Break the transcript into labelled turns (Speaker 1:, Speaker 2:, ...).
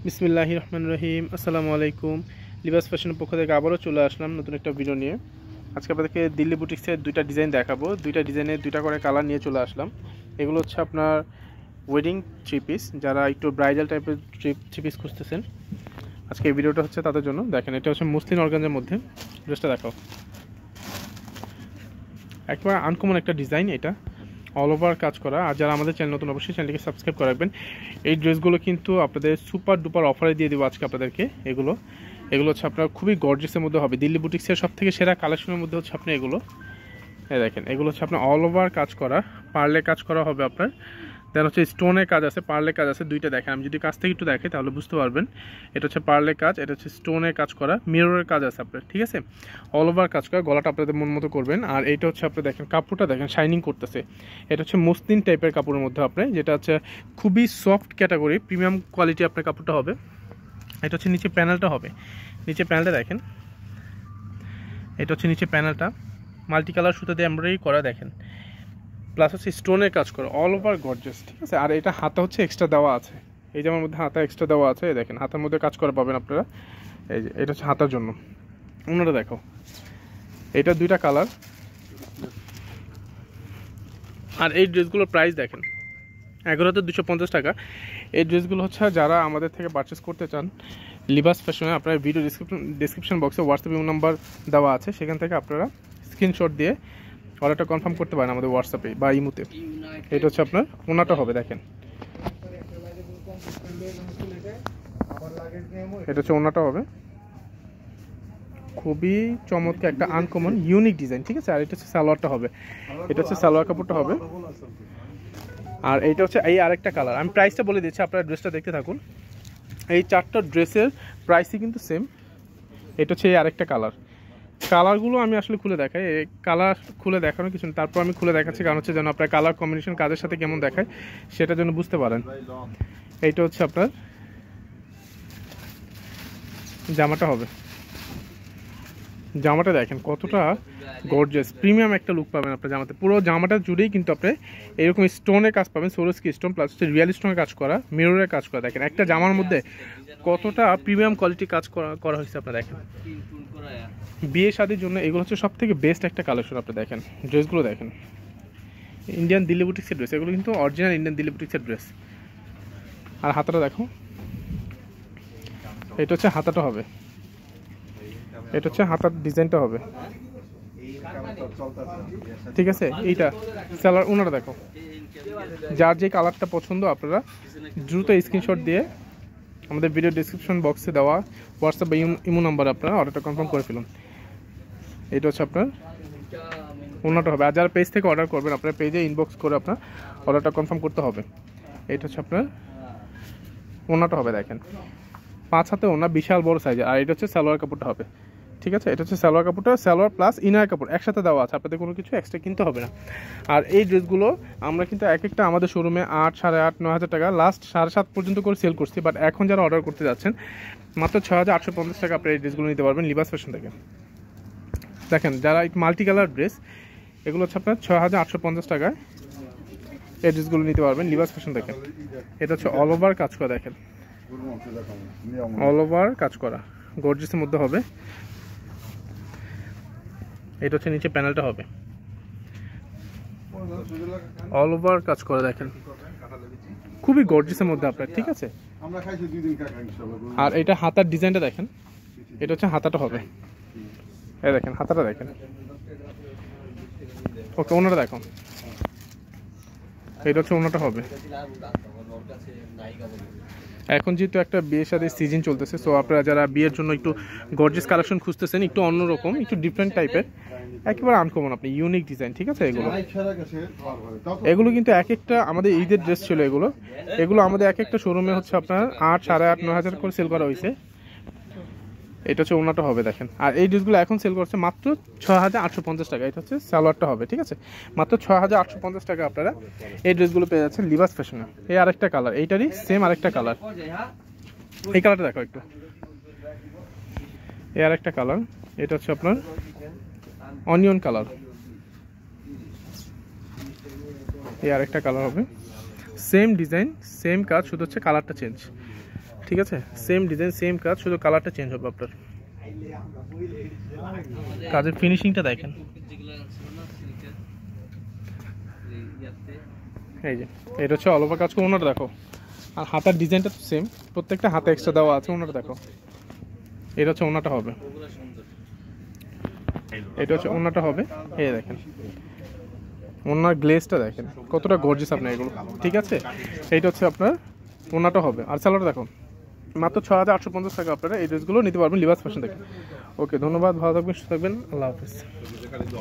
Speaker 1: বিসমিল্লাহির রহমানির রহিম। আসসালামু আলাইকুম। লিবাস ফ্যাশনের পক্ষ থেকে আবারও চলে আসলাম নতুন একটা ভিডিও নিয়ে। আজকে আপনাদেরকে দিল্লি বুটিক্সের দুইটা ডিজাইন দেখাবো। দুইটা ডিজাইনের দুইটা করে কালার নিয়ে চলে আসলাম। এগুলো হচ্ছে আপনার ওয়েডিং থ্রি পিস, যারা একটু ব্রাইডাল টাইপের থ্রি পিস খুঁজতেছেন, আজকে এই ভিডিওটা হচ্ছে তাদের জন্য। দেখেন, এটা হচ্ছে মুসলিম অর্গানজার মধ্যে। ড্রেসটা দেখাও, একবার আনকমন একটা ডিজাইন, এটা অল ওভার কাজ করা। আর যারা আমাদের চ্যানেল নতুন, অবশ্যই চ্যানেলটিকে সাবস্ক্রাইব করে রাখবেন। এই ড্রেসগুলো কিন্তু আপনাদের সুপার ডুপার অফারে দিয়ে দেবো আজকে আপনাদেরকে। এগুলো হচ্ছে আপনার খুবই গর্জিয়াসের মধ্যে হবে। দিল্লি বুটিক্সের সব থেকে সেরা কালেকশনের মধ্যে হচ্ছে আপনি এগুলো দেখেন। এগুলো হচ্ছে আপনার অল ওভার কাজ করা, পার্লে কাজ করা হবে আপনার। দেন হচ্ছে স্টোনের কাজ আছে, পার্লে কাজ আছে, দুইটা দেখেন। আমি যদি কাছ থেকে একটু দেখাই তাহলে বুঝতে পারবেন। এটা হচ্ছে পার্লে কাজ, এটা হচ্ছে স্টোনের কাজ করা, মিররের কাজ আছে আপনার, ঠিক আছে। অল ওভার কাজ করা, গলাটা আপনাদের মন মতো করবেন। আর এটা হচ্ছে আপনি দেখেন, কাপড়টা দেখেন শাইনিং করতেছে। এটা হচ্ছে মসলিন টাইপের কাপড়ের মধ্যে আপনি, যেটা হচ্ছে খুবই সফট ক্যাটাগরি, প্রিমিয়াম কোয়ালিটি আপনার কাপড়টা হবে। এটা হচ্ছে নিচে প্যানেলটা হবে, নিচে প্যানেলটা দেখেন। এটা হচ্ছে নিচে প্যানেলটা মাল্টি কালার সুতো দিয়ে এমব্রয়ডারি করা, দেখেন। প্লাস হচ্ছে স্টোনের কাজ করা, অল ওভার গর্জিয়াস, ঠিক আছে। আর এটা হাতা হচ্ছে এক্সট্রা দেওয়া আছে, এই জামার মধ্যে হাতা এক্সট্রা দেওয়া আছে। দেখেন, হাতার মধ্যে কাজ করা পাবেন আপনারা। এই যে এটা হচ্ছে হাতার জন্য। অন্যটা দেখো, এটা দুইটা কালার। আর এই ড্রেসগুলোর প্রাইস দেখেন 11,250 টাকা। এই ড্রেসগুলো হচ্ছে যারা আমাদের থেকে পারচেস করতে চান, লিবাস ফ্যাশনে, আপনার ভিডিও ডিসক্রিপশন বক্সে হোয়াটসঅ্যাপ নাম্বার দেওয়া আছে, সেখান থেকে আপনারা স্ক্রিনশট দিয়ে অর্ডারটা কনফার্ম করতে পারেন আমাদের হোয়াটসঅ্যাপে বা ইমোতে। এটা হচ্ছে আপনার ওনাটা হবে, দেখেন। এটা হচ্ছে ওনাটা হবে, খুবই চমৎকার একটা আনকমন ইউনিক ডিজাইন, ঠিক আছে। আর এটা হচ্ছে সালোয়ারটা হবে, এটা হচ্ছে সালোয়ার কাপড়টা হবে। আর এইটা হচ্ছে এই আরেকটা কালার। আমি প্রাইসটা বলে দিচ্ছি, আপনারা ড্রেসটা দেখতে থাকুন। এই চারটা ড্রেসের প্রাইসই কিন্তু সেম। এটা হচ্ছে এই আরেকটা কালার। কালারগুলো আমি আসলে খুলে দেখাই, এই কালার খুলে দেখানো কিছু না, তারপর আমি খুলে দেখাচ্ছি, কারণ হচ্ছে যেন আপনার কালার কম্বিনেশন কাজের সাথে কেমন দেখায় সেটা যেন বুঝতে পারেন। এইটা হচ্ছে আপনার জামাটা হবে। জামাটা দেখেন কতটা গর্জিয়াস, প্রিমিয়াম একটা লুক পাবেন আপনার জামাতে। পুরো জামাটা জুড়েই কিন্তু আপনি এরকম স্টোনের কাজ পাবেন, সোরস্কি স্টোন প্লাস হচ্ছে রিয়েল স্টোনের কাজ করা, মিররের কাজ করা। দেখেন একটা জামার মধ্যে কতটা প্রিমিয়াম কোয়ালিটি কাজ করা হয়েছে আপনার দেখেন। বিয়ে শাদির জন্য এগুলো হচ্ছে সব থেকে বেস্ট একটা কালেকশন। আপনি দেখেন ড্রেসগুলো দেখেন, ইন্ডিয়ান দিল্লি বুটিক্সের ড্রেস, এগুলো কিন্তু অরিজিনাল ইন্ডিয়ান দিল্লি বুটিক্সের ড্রেস। আর হাতাটা দেখো, এটা হচ্ছে হাতাটা হবে, এটা হচ্ছে হাতার ডিজাইনটা হবে, ঠিক আছে। এইটা সালোয়ার ওনারা দেখো। যার যে কালারটা পছন্দ আপনারা দ্রুত স্ক্রিনশট দিয়ে আমাদের ভিডিও ডিসক্রিপশন বক্সে দেওয়া হোয়াটসঅ্যাপ বা ইমো নাম্বারে আপনারা অর্ডারটা কনফার্ম করে ফেলুন। এটা হচ্ছে আপনার ওনাটা হবে। আর যারা পেজ থেকে অর্ডার করবেন, আপনার পেজে ইনবক্স করে আপনার অর্ডারটা কনফার্ম করতে হবে। এটা হচ্ছে আপনার ওনাটা হবে, দেখেন 5 হাতে ওনা, বিশাল বড় সাইজের। আর এটা হচ্ছে সালোয়ার কাপড়টা হবে, ঠিক আছে। এটা হচ্ছে সালোয়ার কাপড়টা, সালোয়ার প্লাস ইনার কাপড় একসাথে দেওয়া আছে, আপনাদের কোনো কিছু এক্সট্রা কিনতে হবে না। আর এই ড্রেসগুলো আমরা কিন্তু এক একটা আমাদের শোরুমে 8, 8.5, 9,000 টাকা, লাস্ট 7.5 পর্যন্ত করে সেল করছি। বাট এখন যারা অর্ডার করতে যাচ্ছেন মাত্র 6,850 টাকা আপনারা এই ড্রেসগুলো নিতে পারবেন লিবাস ফ্যাশন থেকে। দেখেন, যারা মাল্টি কালার ড্রেস, এগুলো হচ্ছে আপনার 6,850 টাকায় এই ড্রেসগুলো নিতে পারবেন লিবাস ফ্যাশন থেকে। এটা হচ্ছে অল ওভার কাজ করা, দেখেন অল ওভার কাজ করা, গর্জিয়াসের মধ্যে হবে। এটা হচ্ছে নিচে প্যানেলটা হবে, অল ওভার কাজ করা, দেখেন খুবই গর্জিয়াসের মধ্যে আপনার, ঠিক আছে। আর এটা হাতার ডিজাইনটা দেখেন, এটা হচ্ছে হাতাটা হবে, এই দেখেন হাতাটা দেখেন। ওকে, ওনাটা দেখো, এটা হচ্ছে ওনাটা হবে। এখন যেহেতু একটা বিয়ে শাদির সিজন চলতেছে, সো আপনারা যারা বিয়ের জন্য একটু গর্জিয়াস কালেকশন খুঁজতেছেন, একটু অন্যরকম, একটু ডিফারেন্ট টাইপের, একেবারে আনকমন আপনি ইউনিক ডিজাইন, ঠিক আছে। এগুলো কিন্তু এক একটা আমাদের ঈদের ড্রেস ছিল। এগুলো আমাদের এক একটা শোরুমে হচ্ছে আপনার 8, 8.5, 9,000 করে সেল করা হয়েছে। এটা হচ্ছে ওনাটা হবে, দেখেন। আর এই ড্রেসগুলো এখন সেল করছে মাত্র 6,850 টাকা। এটা হচ্ছে সালোয়ারটা হবে, ঠিক আছে। মাত্র 6,850 টাকা আপনারা এই ড্রেসগুলো পেয়ে যাচ্ছেন লিবাস ফ্যাশনে। এই আরেকটা কালার, এইটারই সেম আরেকটা কালার, এই কালারটা দেখো একটু, এই আরেকটা কালার। এটা হচ্ছে আপনার অনিয়ন কালার, এই আরেকটা কালার হবে, সেম ডিজাইন সেম কাজ, শুধু হচ্ছে কালারটা চেঞ্জ। ঠিক আছে, সেম ডিজাইন সেম কাজ, শুধু কালারটা চেঞ্জ হবে আপনার। কাজের ফিনিশিংটা দেখেন, এই যে এটা হচ্ছে অল ওভার কাজ করে। ওনাটা দেখো, আর হাতার ডিজাইনটা তো সেম, প্রত্যেকটা হাতে এক্সট্রা দেওয়া আছে। ওনাটা দেখো, এটা হচ্ছে ওনাটা হবে, এটা হচ্ছে ওনাটা হবে। এই দেখেন ওনার গ্লেজটা দেখেন কতটা গর্জিয়াস আপনার এগুলো, ঠিক আছে। এইটা হচ্ছে আপনার ওনাটা হবে। আর সালোয়ারটা দেখো, মাত্র 6850 টাকা আপনারা এই ড্রেসগুলো নিতে পারবেন লিবাস ফ্যাশন থেকে। ওকে, ধন্যবাদ, ভালো থাকবেন, সুস্থ থাকবেন, আল্লাহ হাফেজ।